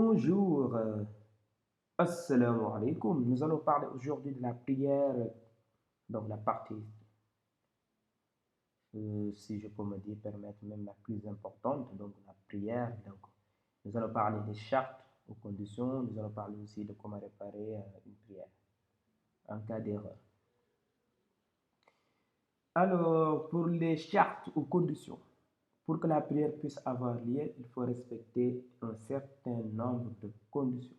Bonjour, assalamu alaikum. Nous allons parler aujourd'hui de la prière, donc la partie, si je peux me dire, permettre même la plus importante, donc la prière. Donc, nous allons parler des chartes aux conditions, nous allons parler aussi de comment réparer une prière en cas d'erreur. Alors, pour les chartes ou conditions, pour que la prière puisse avoir lieu, il faut respecter un certain nombre de conditions.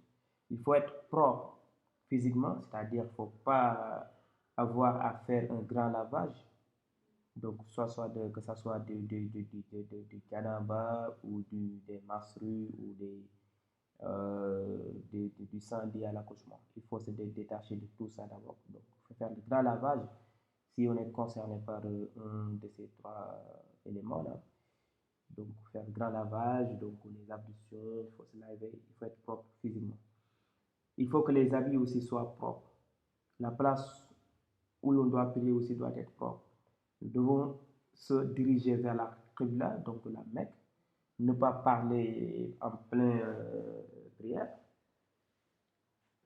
Il faut être propre physiquement, c'est-à-dire qu'il ne faut pas avoir à faire un grand lavage. Donc, que ce soit du canaba ou des masrues ou du sang lié à l'accouchement. Il faut se détacher de tout ça d'abord. Donc, il faut faire le grand lavage si on est concerné par un de ces trois éléments-là. Donc, faire le grand lavage, donc les ablutions, il faut se laver, il faut être propre physiquement. Il faut que les habits aussi soient propres. La place où l'on doit prier aussi doit être propre. Nous devons se diriger vers la Qibla, donc la Mecque, ne pas parler en plein prière,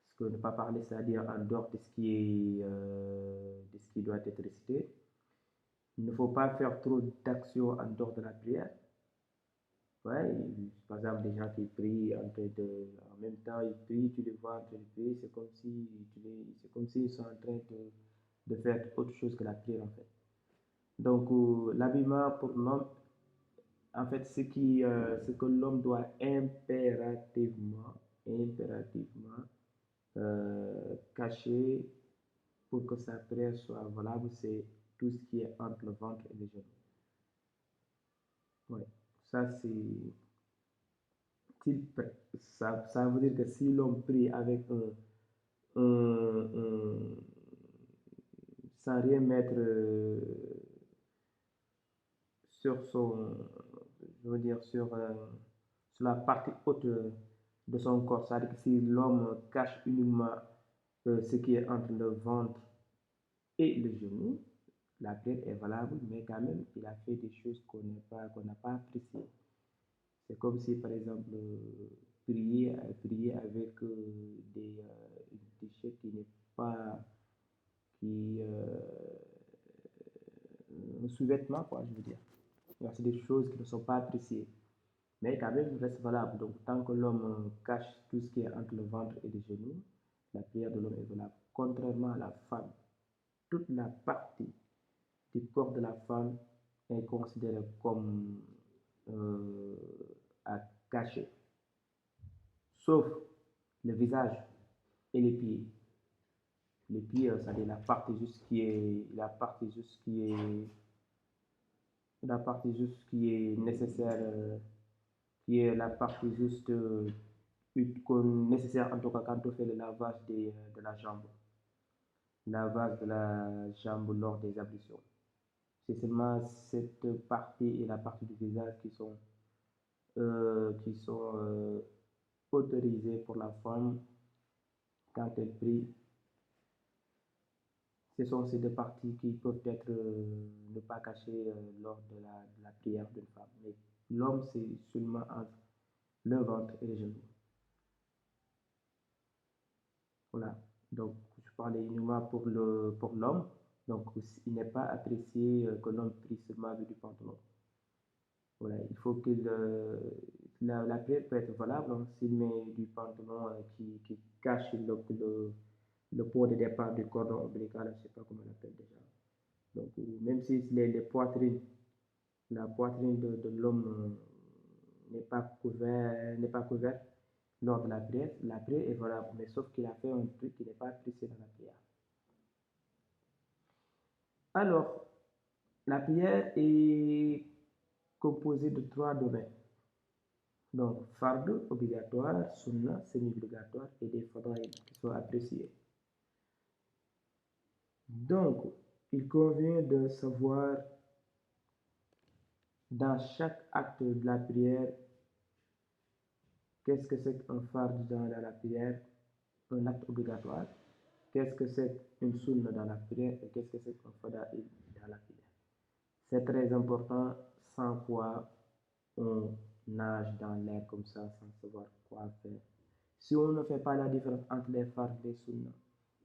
parce que ne pas parler, c'est-à-dire en dehors de ce qui doit être récité. Il ne faut pas faire trop d'actions en dehors de la prière. Ouais, par exemple, des gens qui prient en même temps, ils prient, tu les vois en train de prier, c'est comme s'ils sont en train de faire autre chose que la prière en fait. Donc, l'habillement pour l'homme, en fait, ce que l'homme doit impérativement cacher pour que sa prière soit valable, c'est tout ce qui est entre le ventre et les genoux. Ouais, ça c'est ça veut dire que si l'homme prie avec sans rien mettre sur son, je veux dire, sur la partie haute de son corps, c'est-à-dire que si l'homme cache uniquement ce qui est entre le ventre et le genou, la prière est valable, mais quand même, il a fait des choses qu'on n'a pas appréciées. C'est comme si, par exemple, prier avec une t-shirt qui n'est pas, qui, un sous-vêtement, quoi, je veux dire. C'est des choses qui ne sont pas appréciées, mais quand même, reste valable. Donc, tant que l'homme cache tout ce qui est entre le ventre et les genoux, la prière de l'homme est valable. Contrairement à la femme, toute la partie du corps de la femme est considérée comme euh, à cacher, sauf le visage et les pieds. Les pieds, c'est-à-dire la partie juste qui est nécessaire, qui est la partie juste nécessaire en tout cas quand on fait le lavage de la jambe, lavage de la jambe lors des ablutions. C'est seulement cette partie et la partie du visage qui sont autorisées pour la femme quand elle prie. Ce sont ces deux parties qui peuvent être ne pas cachées lors de la prière d'une femme. Mais l'homme, c'est seulement entre le ventre et les genoux. Voilà. Donc, je parlais uniquement pour l'homme. Donc, il n'est pas apprécié que l'homme prie seulement avec du pantalon. Voilà. Il faut que la prière peut être valable hein, s'il met du pantalon qui cache le point de départ du cordon ombilical, je ne sais pas comment on l'appelle déjà. Donc, même si les poitrines, la poitrine de l'homme n'est pas couverte lors de la prière est valable, mais sauf qu'il a fait un truc qui n'est pas apprécié dans la prière. Alors, la prière est composée de trois domaines. Donc, fardu, obligatoire, sunna, semi-obligatoire, et des fadaïl qui sont appréciés. Donc, il convient de savoir dans chaque acte de la prière qu'est-ce que c'est qu'un fardu dans la prière, un acte obligatoire, qu'est-ce que c'est une sunna dans la prière et qu'est-ce que c'est qu'un fadaïl dans la prière. C'est très important, sans quoi on nage dans l'air comme ça sans savoir quoi faire. Si on ne fait pas la différence entre les fards, les sunna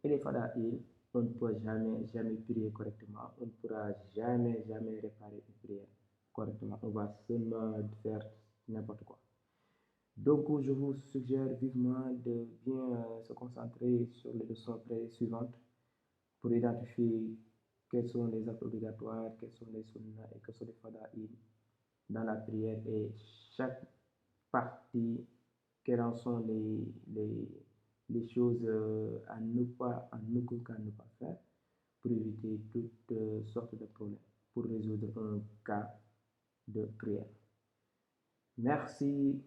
et les fadaïl, on ne peut jamais prier correctement. On ne pourra jamais réparer une prière correctement. On va seulement faire n'importe quoi. Donc, je vous suggère vivement de bien se concentrer sur les leçons suivantes pour identifier quels sont les actes obligatoires, quels sont les sunnas et quels sont les fadaïl dans la prière et chaque partie, quelles en sont les choses à ne pas, en aucun cas ne pas faire pour éviter toutes sortes de problèmes, pour résoudre un cas de prière. Merci